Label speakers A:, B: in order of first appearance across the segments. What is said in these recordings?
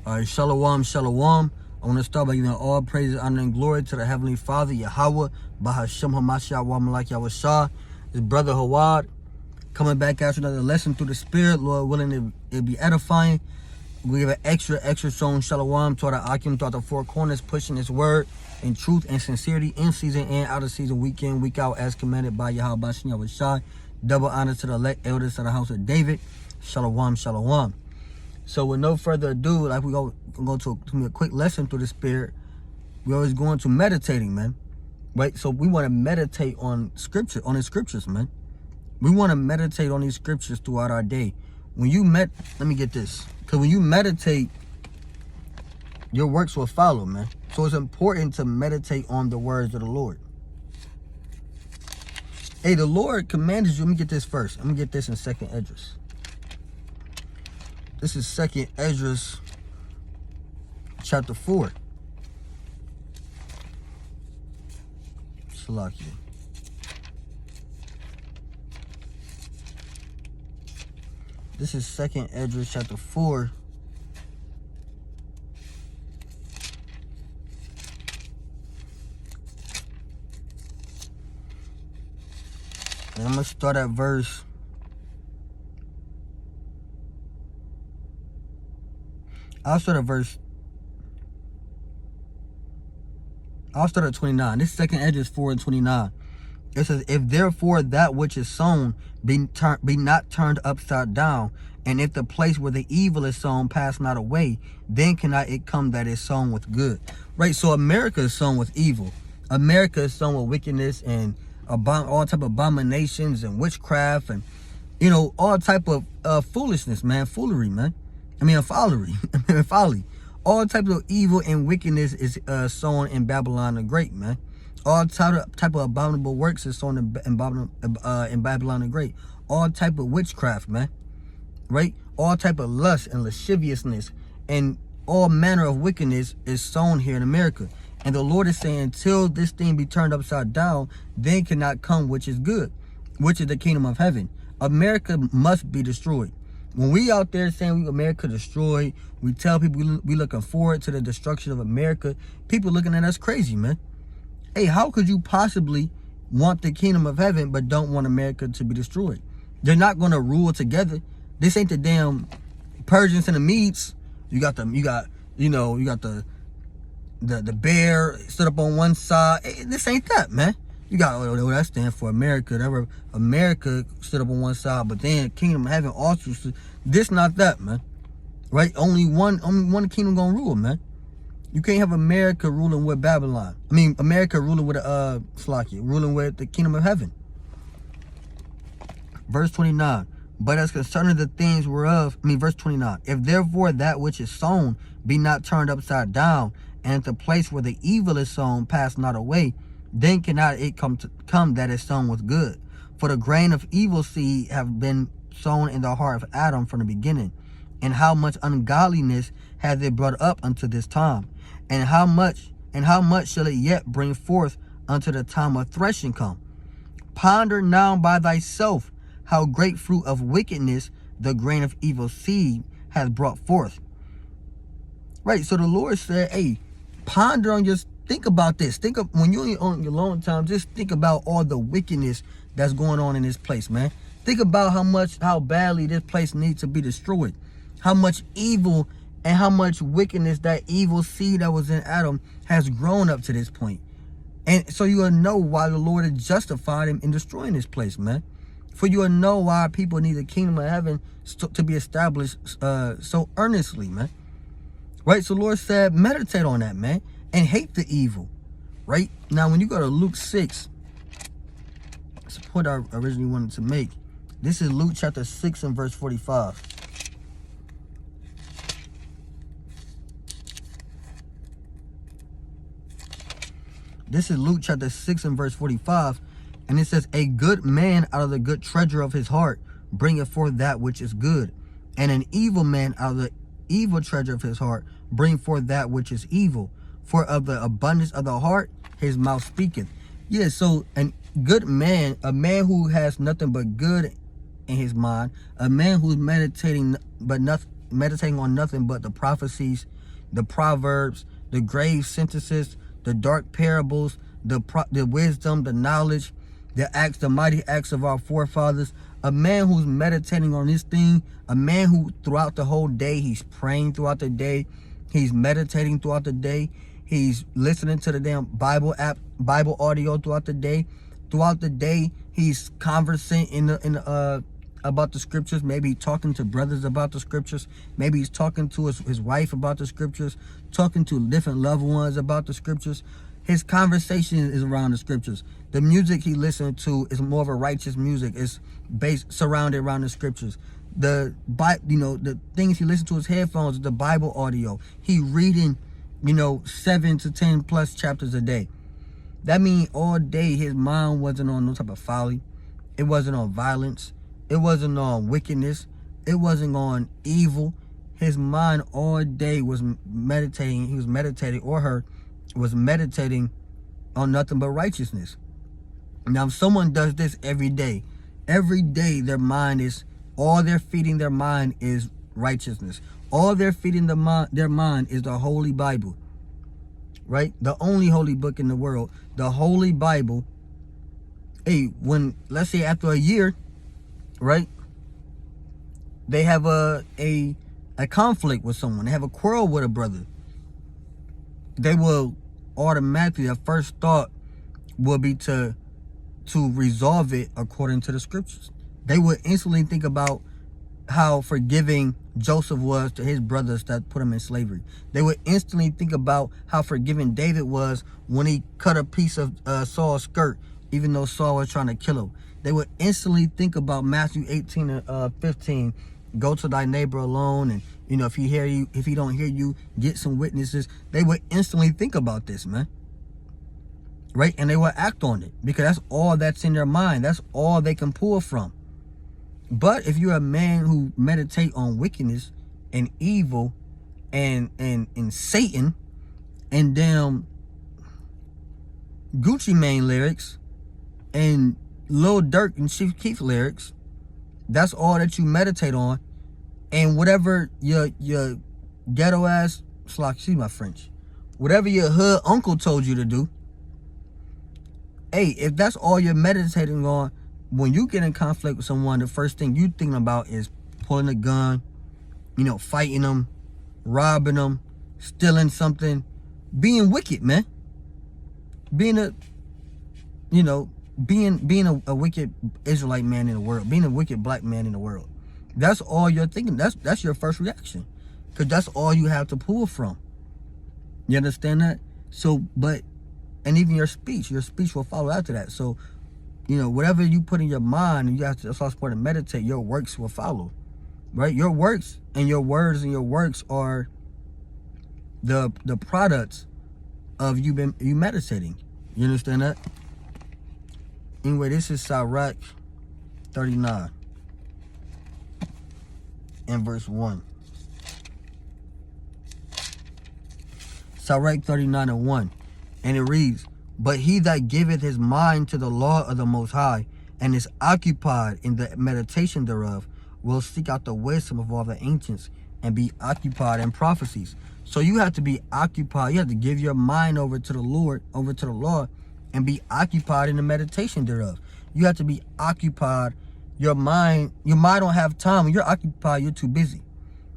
A: All right, shalom, shalom. I want to start by giving all praises, honor, and glory to the Heavenly Father, Yahweh, Bahashem HaMashiach, Wamalak Yahweh Shah, his brother Hawad, coming back after another lesson through the Spirit. Lord willing, it be edifying. We give an extra strong shalom to the Akim, throughout the four corners, pushing His word in truth and sincerity, in season and out of season, week in, week out, as commanded by Yahweh Bahashem Yahweh Shah. Double honor to the elect elders of the house of David. Shalom, shalom. So with no further ado, like we go to a quick lesson through the Spirit, we're always going to meditating, man. Right? So we want to meditate on scripture, on the scriptures, man. We want to meditate on these scriptures throughout our day. When you let me get this. Because when you meditate, your works will follow, man. So it's important to meditate on the words of the Lord. Hey, the Lord commanded you. Let me get this first. Let me get this in 2nd Ezra. This is 2nd Ezra, chapter 4. Salakia. This is 2nd Ezra, chapter 4. And I'm going to start at verse. I'll start at 29. This is 2nd Ezra 4 and 29. It says, if therefore that which is sown be not turned upside down, and if the place where the evil is sown pass not away, then cannot it come that is sown with good. Right? So America is sown with evil. America is sown with wickedness and all type of abominations and witchcraft and, all type of foolishness, man. Foolery, man. Folly. All types of evil and wickedness is sown in Babylon the Great, man. All type of abominable works is sown in Babylon the Great. All type of witchcraft, man. Right? All type of lust and lasciviousness and all manner of wickedness is sown here in America. And the Lord is saying, until this thing be turned upside down, then cannot come which is good, which is the kingdom of heaven. America must be destroyed. When we out there saying America destroyed, we tell people we looking forward to the destruction of America, people looking at us crazy, man. Hey, how could you possibly want the kingdom of heaven but don't want America to be destroyed? They're not going to rule together. This ain't the damn Persians and the Medes. You got the bear stood up on one side. Hey, this ain't that, man. You got, that stands for America. America stood up on one side, but then kingdom of heaven also stood. This not that, man. Right? Only one kingdom gonna rule, man. You can't have America ruling with Babylon. America ruling with ruling with the kingdom of heaven. Verse 29. But as concerning the things verse 29. If therefore that which is sown be not turned upside down, and the place where the evil is sown pass not away, then cannot it come that is sown with good. For the grain of evil seed have been sown in the heart of Adam from the beginning. And how much ungodliness hath it brought up unto this time? And how much shall it yet bring forth unto the time of threshing come? Ponder now by thyself how great fruit of wickedness the grain of evil seed has brought forth. Right, so the Lord said, hey, ponder on think about this. When you're on your alone time, just think about all the wickedness that's going on in this place, man. Think about how badly this place needs to be destroyed. How much evil and how much wickedness that evil seed that was in Adam has grown up to this point. And so you will know why the Lord has justified him in destroying this place, man. For you will know why people need the kingdom of heaven to be established so earnestly, man. Right? So the Lord said, meditate on that, man. And hate the evil, right? Now, when you go to Luke 6, that's the point I originally wanted to make. This is Luke chapter 6 and verse 45. This is Luke chapter 6 and verse 45. And it says, a good man out of the good treasure of his heart bringeth forth that which is good. And an evil man out of the evil treasure of his heart bring forth that which is evil. For of the abundance of the heart, his mouth speaketh. Yeah, so a good man, a man who has nothing but good in his mind, a man who's meditating but meditating on nothing but the prophecies, the proverbs, the grave sentences, the dark parables, the wisdom, the knowledge, the acts, the mighty acts of our forefathers. A man who's meditating on this thing, a man who throughout the whole day, he's praying throughout the day, he's meditating throughout the day, he's listening to the damn Bible app, Bible audio throughout the day. Throughout the day, he's conversing about the scriptures. Maybe talking to brothers about the scriptures. Maybe he's talking to his wife about the scriptures, talking to different loved ones about the scriptures. His conversation is around the scriptures. The music he listens to is more of a righteous music. It's surrounded around the scriptures. The things he listens to, his headphones, the Bible audio. He reading, 7 to 10 plus chapters a day. That means all day his mind wasn't on no type of folly. It wasn't on violence. It wasn't on wickedness. It wasn't on evil. His mind all day was meditating. He was meditating, or her was meditating on nothing but righteousness. Now, if someone does this every day their mind is, all they're feeding their mind is righteousness. All they're feeding their mind is the Holy Bible. Right? The only holy book in the world, the Holy Bible. Hey, when, let's say after a year, right, they have a conflict with someone, they have a quarrel with a brother, they will automatically, their first thought will be to resolve it according to the scriptures. They would instantly think about how forgiving Joseph was to his brothers that put him in slavery. They would instantly think about how forgiving David was when he cut a piece of Saul's skirt, even though Saul was trying to kill him. They would instantly think about Matthew 18 and 15. Go to thy neighbor alone, and if he don't hear you, get some witnesses. They would instantly think about this, man. Right? And they will act on it, because that's all that's in their mind. That's all they can pull from. But if you're a man who meditate on wickedness and evil and Satan and damn Gucci Mane lyrics and Lil Durk and Chief Keef lyrics, that's all that you meditate on. And whatever your ghetto ass, excuse my French, whatever your hood uncle told you to do, hey, if that's all you're meditating on, when you get in conflict with someone, the first thing you thinking about is pulling a gun, fighting them, robbing them, stealing something, being wicked, man. Being a wicked Israelite man in the world, being a wicked black man in the world. That's all you're thinking. That's your first reaction, because that's all you have to pull from. You understand that? So, and even your speech will follow after that. So, whatever you put in your mind, and you have to, that's also important to meditate, your works will follow, right? Your works and your words and your works are the products of you meditating. You understand that? Anyway, this is Sarak 39 and verse 1. Sarak 39 and 1. And it reads, but he that giveth his mind to the law of the Most High, and is occupied in the meditation thereof, will seek out the wisdom of all the ancients, and be occupied in prophecies. So you have to be occupied. You have to give your mind over to the Lord, over to the law, and be occupied in the meditation thereof. You have to be occupied. Your mind don't have time. When you're occupied, you're too busy.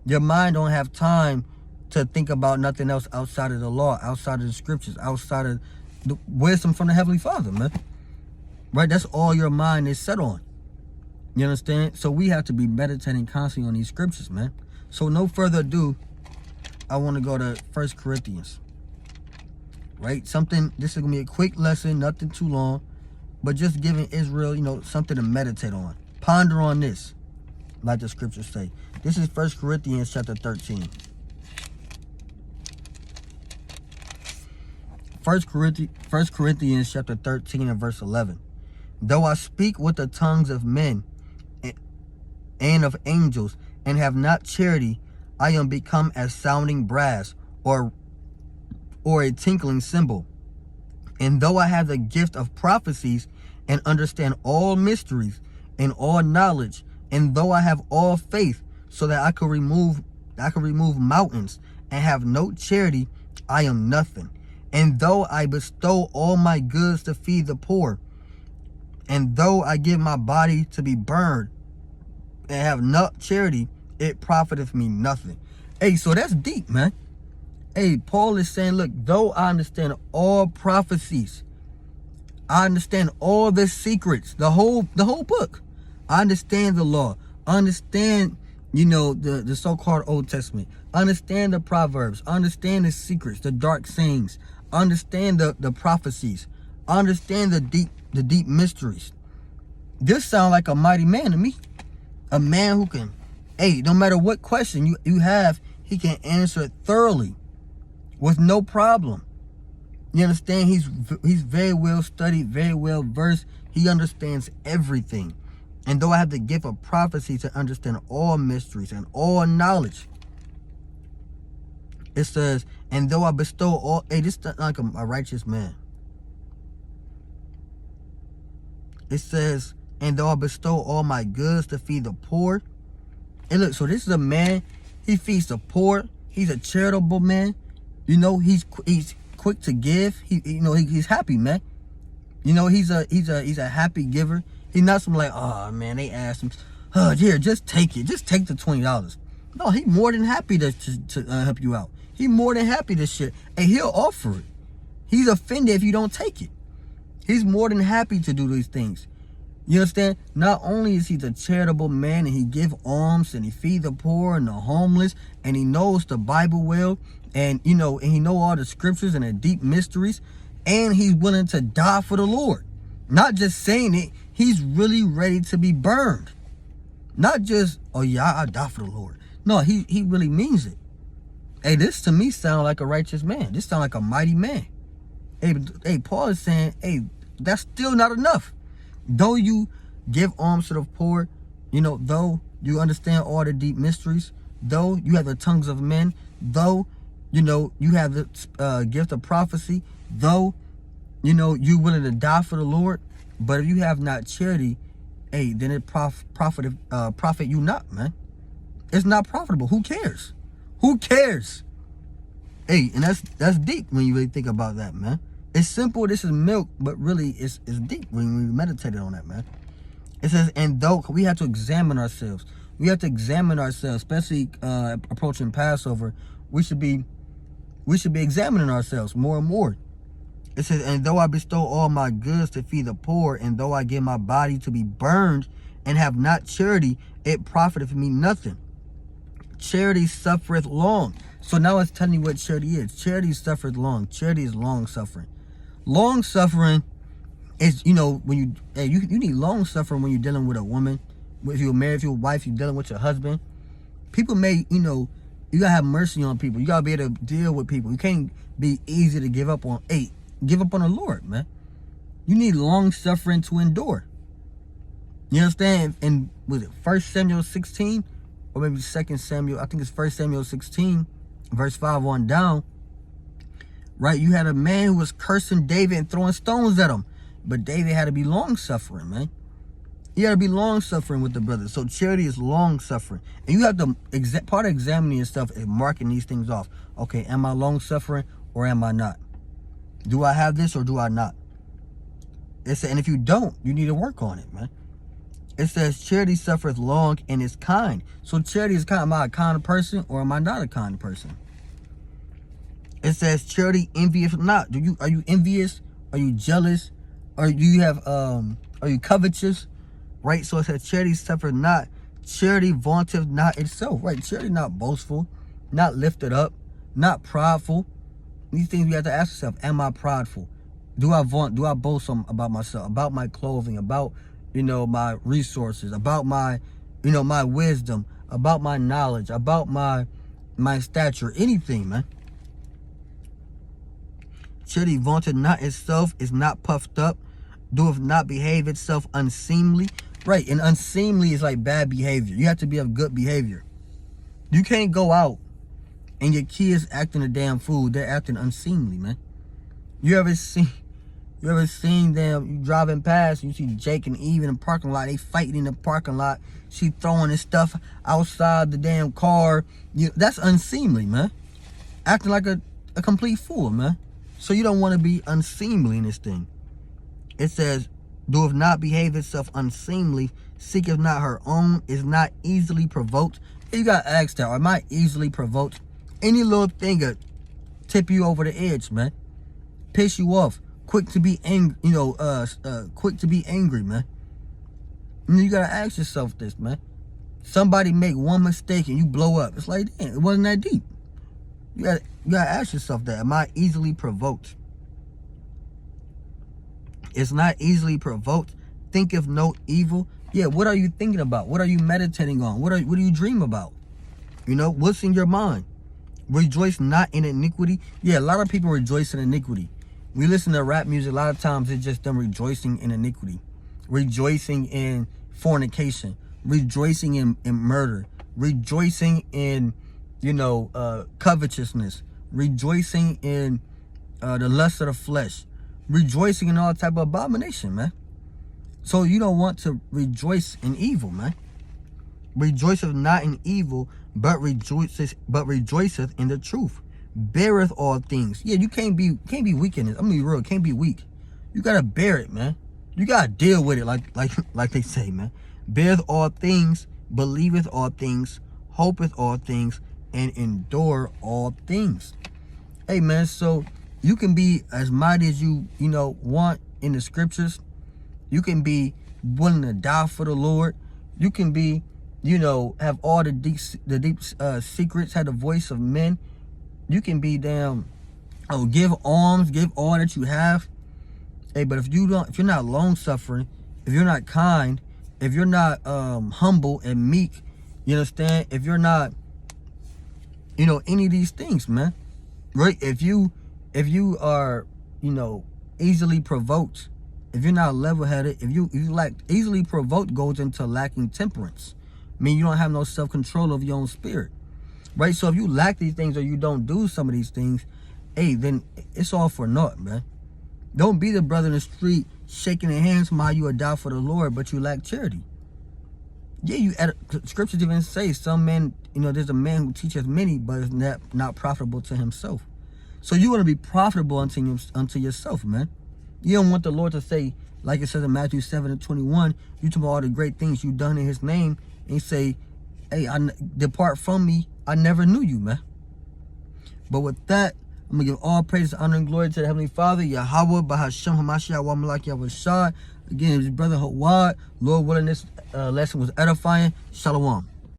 A: Your mind don't have time to think about nothing else outside of the law, outside of the scriptures, outside of the wisdom from the Heavenly Father, man. Right? That's all your mind is set on. You understand? So we have to be meditating constantly on these scriptures, man. So no further ado, I want to go to 1 Corinthians. Right? This is going to be a quick lesson, nothing too long, but just giving Israel, something to meditate on. Ponder on this, like the scriptures say. This is 1 Corinthians chapter 13. 1 Corinthians chapter 13 and verse 11. Though I speak with the tongues of men and of angels, and have not charity, I am become as sounding brass, or a tinkling cymbal. And though I have the gift of prophecies, and understand all mysteries and all knowledge, and though I have all faith, so that I could remove I can remove mountains, and have no charity, I am nothing. And though I bestow all my goods to feed the poor, and though I give my body to be burned, and have not charity, it profiteth me nothing. Hey, so that's deep, man. Hey, Paul is saying, look, though I understand all prophecies, I understand all the secrets, the whole book. I understand the law. I understand, the so-called Old Testament. I understand the Proverbs. I understand the secrets, the dark sayings. I understand the prophecies. I understand the deep mysteries. This sounds like a mighty man to me. A man who can, no matter what question you have, he can answer it thoroughly with no problem. You understand? He's very well studied, very well versed. He understands everything. And though I have the gift of prophecy to understand all mysteries and all knowledge, it says, and though I bestow all, this is like a righteous man. It says, and though I bestow all my goods to feed the poor. And look, so this is a man, he feeds the poor. He's a charitable man. He's quick to give. He's happy, man. He's a happy giver. He's not some like, oh man, they asked him, here, just take it. Just take the $20. No, he's more than happy to help you out. He's more than happy to share. And he'll offer it. He's offended if you don't take it. He's more than happy to do these things. You understand? Not only is he a charitable man and he give alms and he feed the poor and the homeless and he knows the Bible well and he know all the scriptures and the deep mysteries, and he's willing to die for the Lord. Not just saying it, he's really ready to be burned. Not just, oh yeah, I'll die for the Lord. No, he really means it. Hey, this to me sounds like a righteous man. This sounds like a mighty man. Hey, Paul is saying, hey, that's still not enough. Though you give alms to the poor, though you understand all the deep mysteries, though you have the tongues of men, though, you have the gift of prophecy, though, you're willing to die for the Lord, but if you have not charity, then it profit you not, man. It's not profitable. Who cares? Who cares? Hey, and that's deep when you really think about that, man. It's simple, this is milk, but really it's deep when we meditate on that, man. It says, and though we have to examine ourselves. We have to examine ourselves, especially approaching Passover. We should be examining ourselves more and more. It says, and though I bestow all my goods to feed the poor, and though I give my body to be burned and have not charity, it profiteth me nothing. Charity suffereth long. So now it's telling you what charity is. Charity suffereth long. Charity is long suffering. Long suffering is, when you need long suffering when you're dealing with a woman. If you're married, if you're a wife, you're dealing with your husband. People may, you gotta have mercy on people. You gotta be able to deal with people. You can't be easy to give up on. Give up on the Lord, man. You need long suffering to endure. You understand? And was it 1 Samuel 16? Or maybe 2 Samuel, I think it's 1 Samuel 16, verse 5 on down. Right? You had a man who was cursing David and throwing stones at him. But David had to be long-suffering, man. You got to be long-suffering with the brothers. So charity is long-suffering. And you have to, part of examining yourself is marking these things off. Okay, am I long-suffering or am I not? Do I have this or do I not? And if you don't, you need to work on it, man. It says charity suffereth long and is kind. So charity is kind. Am I a kind person or am I not a kind person? It says charity envieth not. Are you envious? Are you jealous? Or do you have are you covetous? Right? So it says charity suffereth not. Charity vaunteth not itself. Right? Charity not boastful, not lifted up, not prideful. These things we have to ask ourselves. Am I prideful? Do I boast about myself, about my clothing, about my resources, about my my wisdom, about my knowledge, about my stature, anything, man. Charity vaunteth not itself, is not puffed up, doeth not behave itself unseemly. Right, and unseemly is like bad behavior. You have to be of good behavior. You can't go out and your kids acting a damn fool. They're acting unseemly, man. You ever seen You ever seen them, you driving past, you see Jake and Eve in the parking lot, they fighting in the parking lot. She throwing his stuff outside the damn car. That's unseemly, man. Acting like a complete fool, man. So you don't want to be unseemly in this thing. It says, doeth not behave itself unseemly, seeketh not her own, is not easily provoked. You got to ask that, am I easily provoked? Any little thing could tip you over the edge, man. Piss you off. Quick to be angry, quick to be angry, man. You got to ask yourself this, man. Somebody make one mistake and you blow up. It's like, damn, it wasn't that deep. You got to ask yourself that. Am I easily provoked? It's not easily provoked. Thinketh no evil. Yeah, what are you thinking about? What are you meditating on? What do you dream about? What's in your mind? Rejoice not in iniquity. Yeah, a lot of people rejoice in iniquity. We listen to rap music, a lot of times it's just them rejoicing in iniquity. Rejoicing in fornication. Rejoicing in murder. Rejoicing in, covetousness. Rejoicing in the lust of the flesh. Rejoicing in all type of abomination, man. So you don't want to rejoice in evil, man. Rejoiceth not in evil, but rejoiceth in the truth. Beareth all things. Yeah, you can't be weak in it. I'm gonna be real, can't be weak. You gotta bear it, man. You gotta deal with it, like they say, man. Beareth all things, believeth all things, hopeth all things, and endure all things. Hey, man, so you can be as mighty as you want in the scriptures. You can be willing to die for the Lord. You can be, have all the deep secrets, have the voice of men. You can be give alms, give all that you have. Hey, but if you're not long suffering, if you're not kind, if you're not humble and meek, you understand? If you're not, any of these things, man, right? If you are, easily provoked, if you're not level-headed, if you lack, easily provoked goes into lacking temperance. I mean, you don't have no self-control of your own spirit, right? So if you lack these things or you don't do some of these things, hey, then it's all for naught, man. Don't be the brother in the street shaking their hands while you are die for the Lord, but you lack charity. Yeah, scriptures even say some men, there's a man who teaches many, but is not profitable to himself. So you want to be profitable unto yourself, man. You don't want the Lord to say, like it says in Matthew 7:21, you talk about all the great things you've done in his name, and say, hey, depart from me, I never knew you, man. But with that, I'm going to give all praise, honor, and glory to the Heavenly Father, Yahweh, Bahashem, Hamashiach, wa Malak, Yahweh. Again, it was Brother Hawad. Lord willing, this lesson was edifying. Shalom.